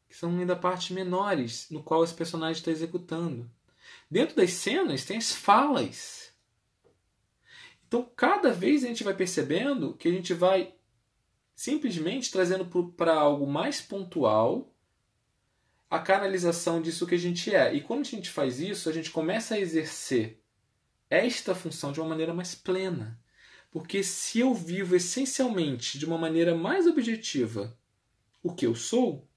que são ainda partes menores no qual esse personagem está executando. Dentro das cenas tem as falas. Então, cada vez a gente vai percebendo que a gente vai simplesmente trazendo para algo mais pontual a canalização disso que a gente é. E quando a gente faz isso, a gente começa a exercer esta função de uma maneira mais plena. Porque se eu vivo essencialmente de uma maneira mais objetiva o que eu sou,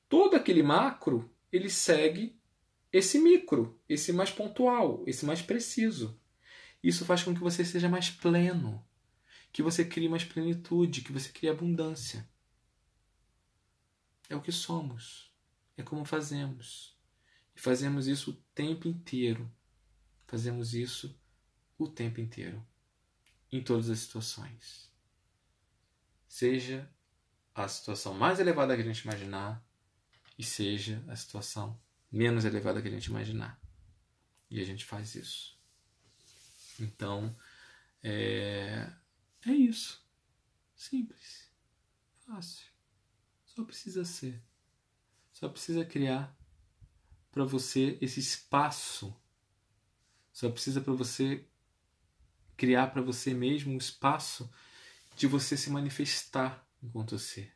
todo aquele macro ele segue esse micro, esse mais pontual, esse mais preciso. Isso faz com que você seja mais pleno, que você crie mais plenitude, que você crie abundância. É o que somos, é como fazemos. E fazemos isso o tempo inteiro. Fazemos isso o tempo inteiro, em todas as situações. Seja a situação mais elevada que a gente imaginar e seja a situação menos elevada que a gente imaginar. E a gente faz isso. Então, é isso. Simples. Fácil. Só precisa ser. Só precisa criar para você esse espaço. Só precisa para você criar para você mesmo um espaço de você se manifestar enquanto ser.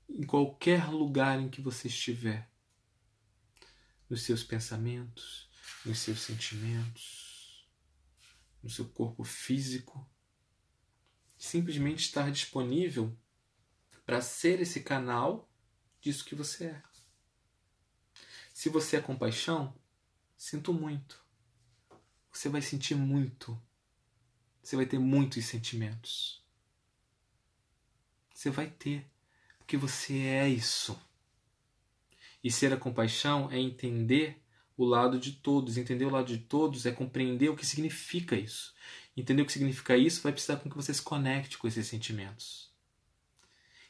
Em qualquer lugar em que você estiver. Nos seus pensamentos, nos seus sentimentos, no seu corpo físico. Simplesmente estar disponível para ser esse canal disso que você é. Se você é compaixão, sinto muito. Você vai sentir muito. Você vai ter muitos sentimentos. Você vai ter, porque você é isso. E ser a compaixão é entender o lado de todos. Entender o lado de todos é compreender o que significa isso. Entender o que significa isso vai precisar com que você se conecte com esses sentimentos.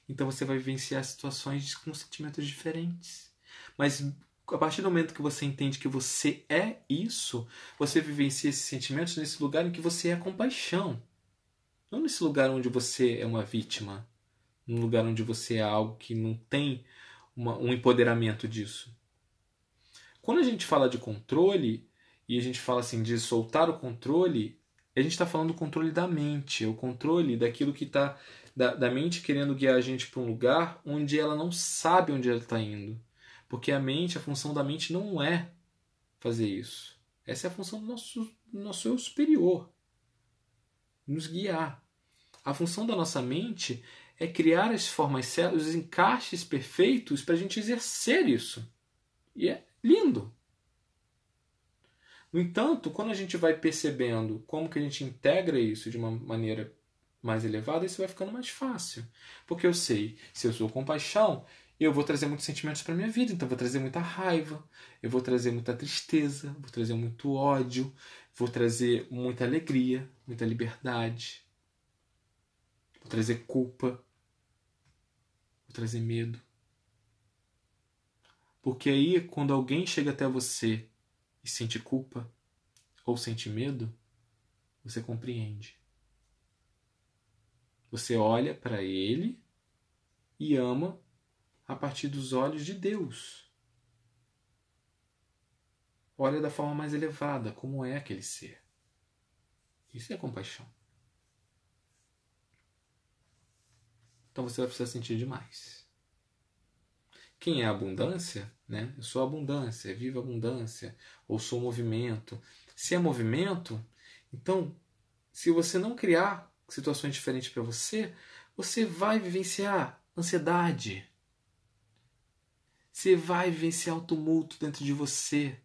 Então você vai vivenciar situações com sentimentos diferentes. Mas a partir do momento que você entende que você é isso, você vivencia esses sentimentos nesse lugar em que você é compaixão. Não nesse lugar onde você é uma vítima. Num lugar onde você é algo que não tem um empoderamento disso. Quando a gente fala de controle, e a gente fala assim de soltar o controle, a gente está falando do controle da mente, o controle daquilo que está da mente querendo guiar a gente para um lugar onde ela não sabe onde ela está indo. Porque a função da mente não é fazer isso. Essa é a função do nosso eu superior, nos guiar. A função da nossa mente é criar as formas certas, os encaixes perfeitos para a gente exercer isso. E é lindo. No entanto, quando a gente vai percebendo como que a gente integra isso de uma maneira mais elevada, isso vai ficando mais fácil. Porque eu sei, se eu sou compaixão, eu vou trazer muitos sentimentos para minha vida. Então, eu vou trazer muita raiva, eu vou trazer muita tristeza, vou trazer muito ódio, vou trazer muita alegria, muita liberdade, vou trazer culpa, vou trazer medo. Porque aí, quando alguém chega até você e sente culpa ou sente medo, você compreende. Você olha para ele e ama a partir dos olhos de Deus. Olha da forma mais elevada, como é aquele ser. Isso é compaixão. Então você vai precisar sentir demais. Quem é a abundância, né? Eu sou a abundância, viva a abundância, ou sou movimento. Se é movimento, então, se você não criar situações diferentes para você, você vai vivenciar ansiedade. Você vai vivenciar o tumulto dentro de você.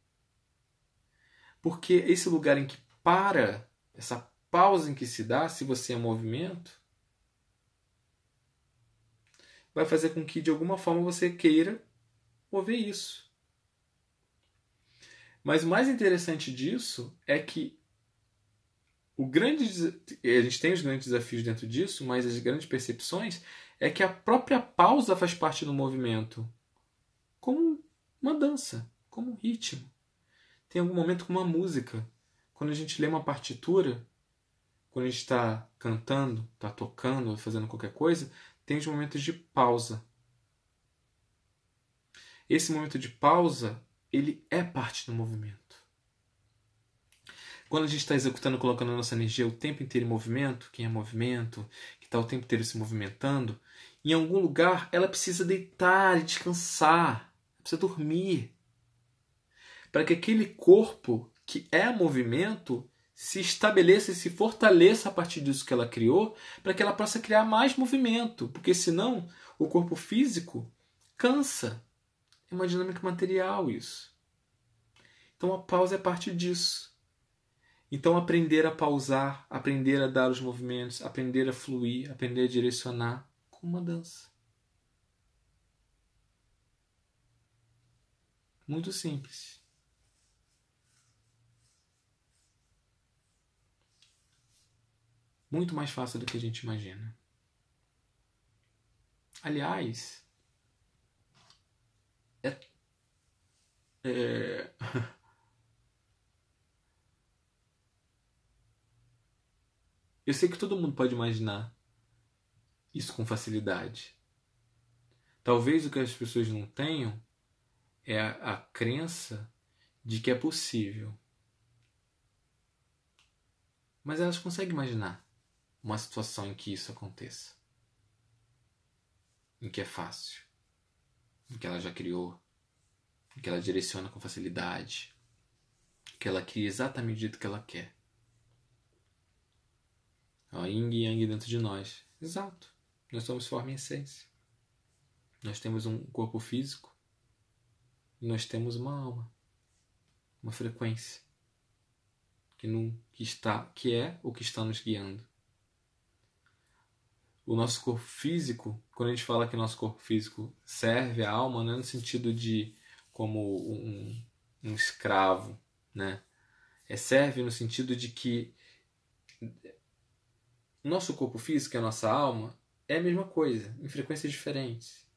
Porque esse lugar em que para, essa pausa em que se dá, se você é movimento, vai fazer com que de alguma forma você queira mover isso. Mas o mais interessante disso é que a gente tem os grandes desafios dentro disso, mas as grandes percepções é que a própria pausa faz parte do movimento, como uma dança, como um ritmo. Tem algum momento com uma música. Quando a gente lê uma partitura, quando a gente está cantando, está tocando, fazendo qualquer coisa, tem os momentos de pausa. Esse momento de pausa, ele é parte do movimento. Quando a gente está executando, colocando a nossa energia o tempo inteiro em movimento, quem é movimento, que está o tempo inteiro se movimentando, em algum lugar ela precisa deitar e descansar, precisa dormir. Para que aquele corpo que é movimento se estabeleça e se fortaleça a partir disso que ela criou, para que ela possa criar mais movimento, porque senão o corpo físico cansa. É uma dinâmica material isso. Então a pausa é parte disso. Então aprender a pausar, aprender a dar os movimentos, aprender a fluir, aprender a direcionar com uma dança. Muito simples. Muito mais fácil do que a gente imagina. Aliás, é... eu sei que todo mundo pode imaginar isso com facilidade. Talvez o que as pessoas não tenham é a crença de que é possível. Mas elas conseguem imaginar uma situação em que isso aconteça. Em que é fácil. Em que ela já criou. Em que ela direciona com facilidade. Que ela cria exatamente do jeito que ela quer. Ó, yin e yang dentro de nós. Exato. Nós somos forma e essência. Nós temos um corpo físico e nós temos uma alma, uma frequência que é o que está nos guiando. O nosso corpo físico, quando a gente fala que nosso corpo físico serve à alma, não é no sentido de como um escravo, né? Serve no sentido de que nosso corpo físico e a nossa alma é a mesma coisa, em frequências diferentes.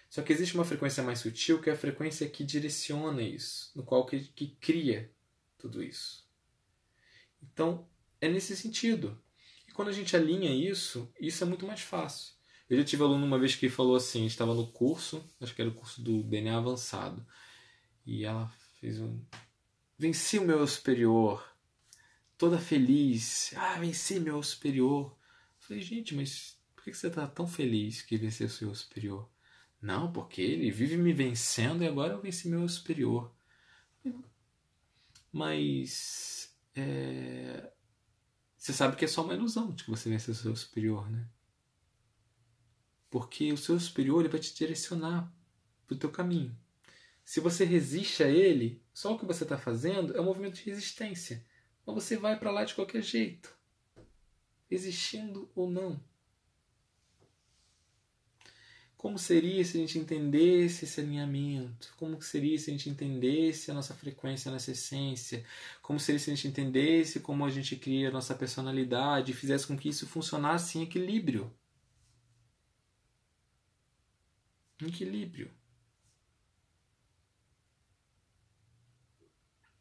Só que existe uma frequência mais sutil, que é a frequência que direciona isso, no qual que cria tudo isso. Então, é nesse sentido. E quando a gente alinha isso, isso é muito mais fácil. Eu já tive aluno uma vez que falou assim, estava no curso, acho que era o curso do DNA avançado, e ela fez venci o meu eu superior, toda feliz. Ah, venci meu eu superior. Eu falei, gente, mas por que você está tão feliz que venceu o seu eu superior? Não, porque ele vive me vencendo e agora eu venci meu eu superior. Mas você sabe que é só uma ilusão de que você venceu o seu superior, né? Porque o seu superior ele vai te direcionar para o teu caminho. Se você resiste a ele, só o que você está fazendo é um movimento de resistência. Mas você vai para lá de qualquer jeito, existindo ou não. Como seria se a gente entendesse esse alinhamento? Como seria se a gente entendesse a nossa frequência, a nossa essência? Como seria se a gente entendesse como a gente cria a nossa personalidade e fizesse com que isso funcionasse em equilíbrio? Em equilíbrio.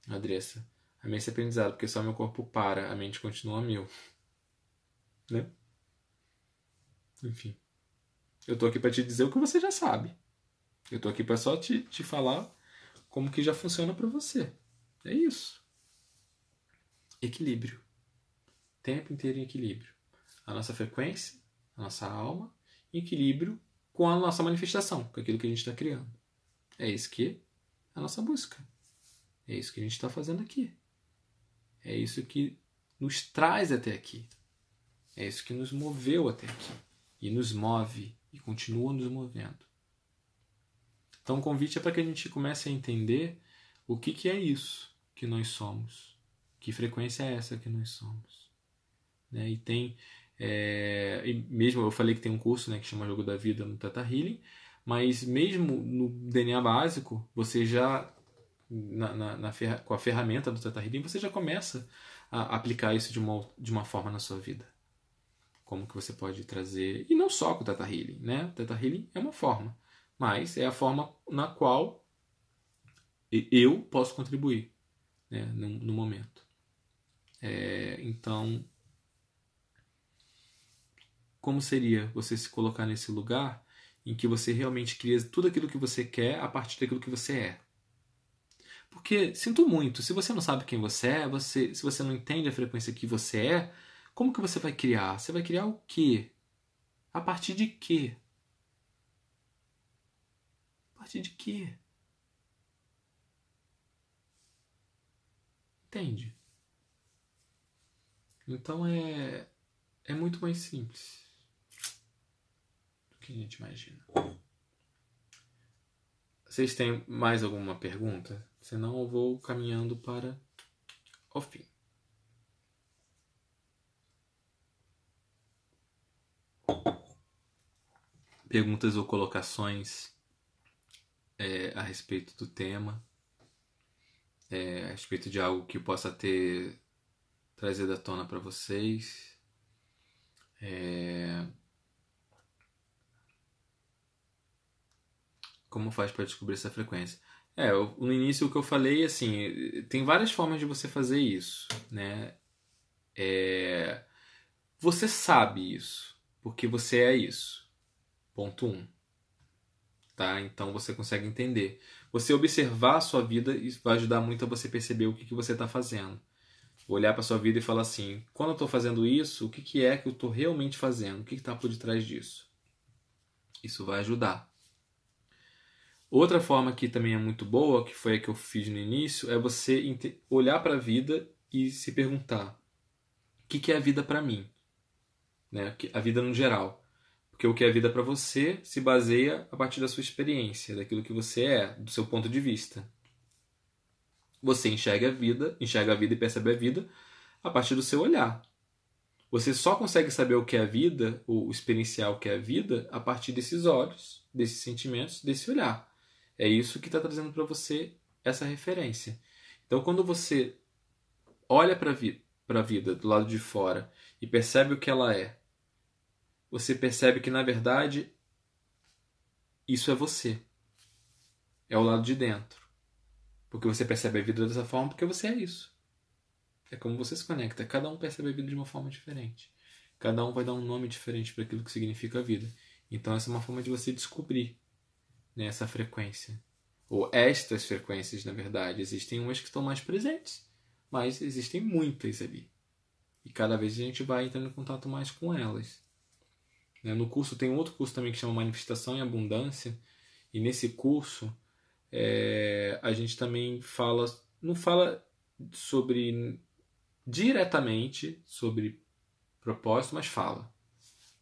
Andressa, amei esse aprendizado, porque só meu corpo para, a mente continua a mil. Né? Enfim. Eu tô aqui para te dizer o que você já sabe. Eu tô aqui para só te falar como que já funciona para você. É isso. Equilíbrio. Tempo inteiro em equilíbrio. A nossa frequência, a nossa alma, em equilíbrio com a nossa manifestação, com aquilo que a gente está criando. É isso que é a nossa busca. É isso que a gente está fazendo aqui. É isso que nos traz até aqui. É isso que nos moveu até aqui. E nos move e continua nos movendo. Então o convite é para que a gente comece a entender o que é isso que nós somos. Que frequência é essa que nós somos. Né? E tem... e mesmo eu falei que tem um curso, né, que chama Jogo da Vida no Theta Healing, mas mesmo no DNA básico, você já... com a ferramenta do Theta Healing, você já começa a aplicar isso de uma forma na sua vida. Como que você pode trazer... E não só com o Theta Healing, né? O Theta Healing é uma forma, mas é a forma na qual eu posso contribuir, né, no momento. Então, como seria você se colocar nesse lugar em que você realmente cria tudo aquilo que você quer a partir daquilo que você é? Porque, sinto muito, se você não sabe quem você é, se você não entende a frequência que você é, como que você vai criar? Você vai criar o quê? A partir de quê? A partir de quê? Entende? Então é muito mais simples do que a gente imagina. Vocês têm mais alguma pergunta? Senão eu vou caminhando para o fim. Perguntas ou colocações a respeito do tema, a respeito de algo que possa ter trazido à tona para vocês. Como faz para descobrir essa frequência? No início o que eu falei, assim, tem várias formas de você fazer isso, né? Você sabe isso, porque você é isso. Ponto 1. Tá? Então você consegue entender. Você observar a sua vida isso vai ajudar muito a você perceber o que você está fazendo. Olhar para a sua vida e falar assim, quando eu estou fazendo isso, o que é que eu estou realmente fazendo? O que está por detrás disso? Isso vai ajudar. Outra forma que também é muito boa, que foi a que eu fiz no início, é você olhar para a vida e se perguntar: o que é a vida para mim? Né? A vida no geral. Porque o que é a vida para você se baseia a partir da sua experiência, daquilo que você é, do seu ponto de vista. Você enxerga a vida e percebe a vida a partir do seu olhar. Você só consegue saber o que é a vida, ou experienciar o que é a vida, a partir desses olhos, desses sentimentos, desse olhar. É isso que está trazendo para você essa referência. Então, quando você olha para a vida do lado de fora e percebe o que ela é, você percebe que, na verdade, isso é você. É o lado de dentro. Porque você percebe a vida dessa forma porque você é isso. É como você se conecta. Cada um percebe a vida de uma forma diferente. Cada um vai dar um nome diferente para aquilo que significa a vida. Então essa é uma forma de você descobrir, né, essa frequência. Ou estas frequências, na verdade. Existem umas que estão mais presentes, mas existem muitas ali. E cada vez a gente vai entrando em contato mais com elas. No curso tem um outro curso também que chama Manifestação e Abundância. E nesse curso a gente também fala, não fala sobre diretamente sobre propósito, mas fala.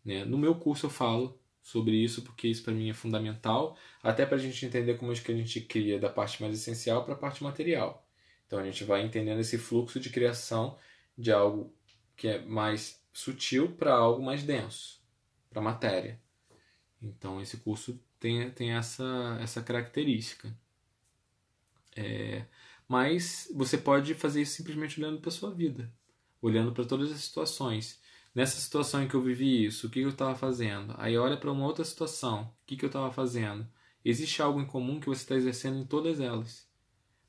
Né? No meu curso eu falo sobre isso porque isso para mim é fundamental, até para a gente entender como é que a gente cria da parte mais essencial para a parte material. Então a gente vai entendendo esse fluxo de criação de algo que é mais sutil para algo mais denso, para a matéria. Então esse curso tem essa característica. Mas você pode fazer isso simplesmente olhando para a sua vida, olhando para todas as situações. Nessa situação em que eu vivi isso, o que eu estava fazendo? Aí olha para uma outra situação, o que eu estava fazendo? Existe algo em comum que você está exercendo em todas elas.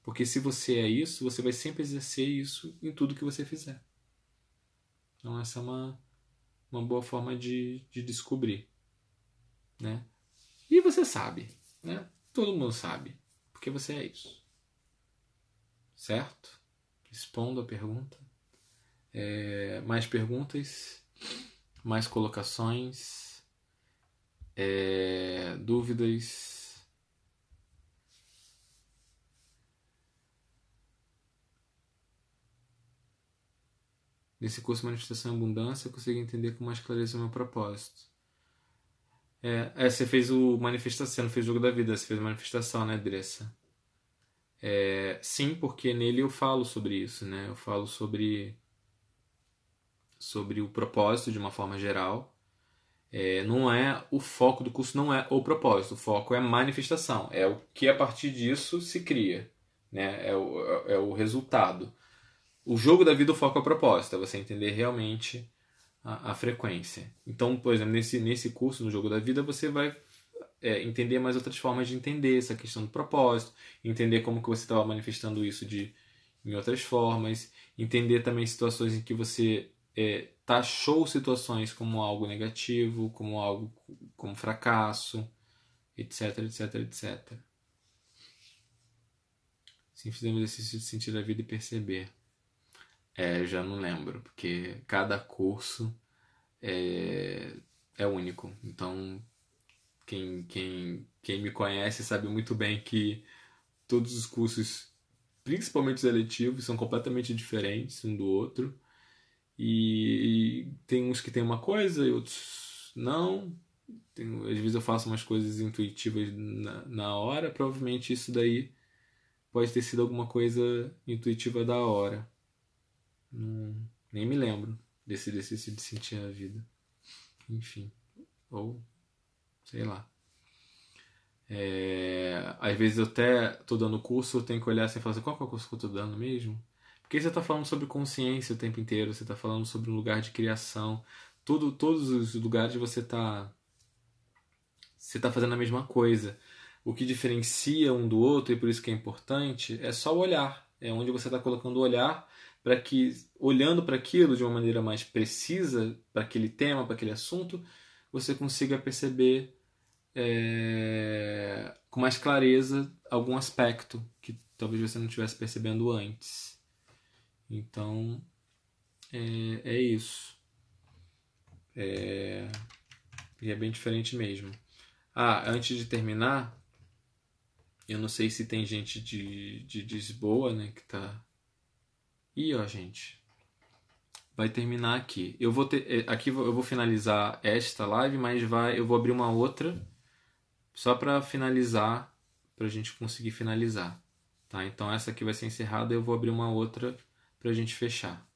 Porque se você é isso, você vai sempre exercer isso em tudo que você fizer. Então essa é uma boa forma de descobrir. Né? E você sabe. Né? Todo mundo sabe. Porque você é isso. Certo? Respondo a pergunta. Mais perguntas? Mais colocações? Dúvidas? Nesse curso Manifestação e Abundância, eu consegui entender com mais clareza o meu propósito. Você fez o manifestação, você não fez o jogo da vida, você fez a manifestação, né, Dressa? Sim, porque nele eu falo sobre isso, né? Eu falo sobre o propósito de uma forma geral. Não é o foco do curso, não é o propósito, o foco é a manifestação, é o que a partir disso se cria, né? É o resultado. O jogo da vida, o foco é o propósito, é você entender realmente a frequência. Então, por exemplo, nesse curso, no jogo da vida, você vai entender mais outras formas de entender essa questão do propósito, entender como que você estava manifestando isso em outras formas, entender também situações em que você taxou situações como algo negativo, como fracasso, etc, etc, etc. Sim, fizemos exercício de sentir a vida e perceber. Já não lembro, porque cada curso é único. Então, quem me conhece sabe muito bem que todos os cursos, principalmente os eletivos, são completamente diferentes um do outro. E tem uns que tem uma coisa e outros não. Às vezes eu faço umas coisas intuitivas na hora. Provavelmente isso daí pode ter sido alguma coisa intuitiva da hora. Nem me lembro desse exercício de sentir a vida. Enfim. Ou sei lá. Às vezes eu até tô dando curso, eu tenho que olhar assim e falar assim, qual que é o curso que eu tô dando mesmo? Porque você está falando sobre consciência o tempo inteiro, você está falando sobre um lugar de criação. Todos os lugares você tá fazendo a mesma coisa. O que diferencia um do outro, e por isso que é importante, é só o olhar. É onde você está colocando o olhar para que, olhando para aquilo de uma maneira mais precisa, para aquele tema, para aquele assunto, você consiga perceber com mais clareza algum aspecto que talvez você não estivesse percebendo antes. Então, é isso. E é bem diferente mesmo. Antes de terminar, eu não sei se tem gente de Lisboa, né, que tá... Ih, ó, gente. Vai terminar aqui. Aqui eu vou finalizar esta live, mas eu vou abrir uma outra só para finalizar, para a gente conseguir finalizar. Tá? Então essa aqui vai ser encerrada e eu vou abrir uma outra para a gente fechar.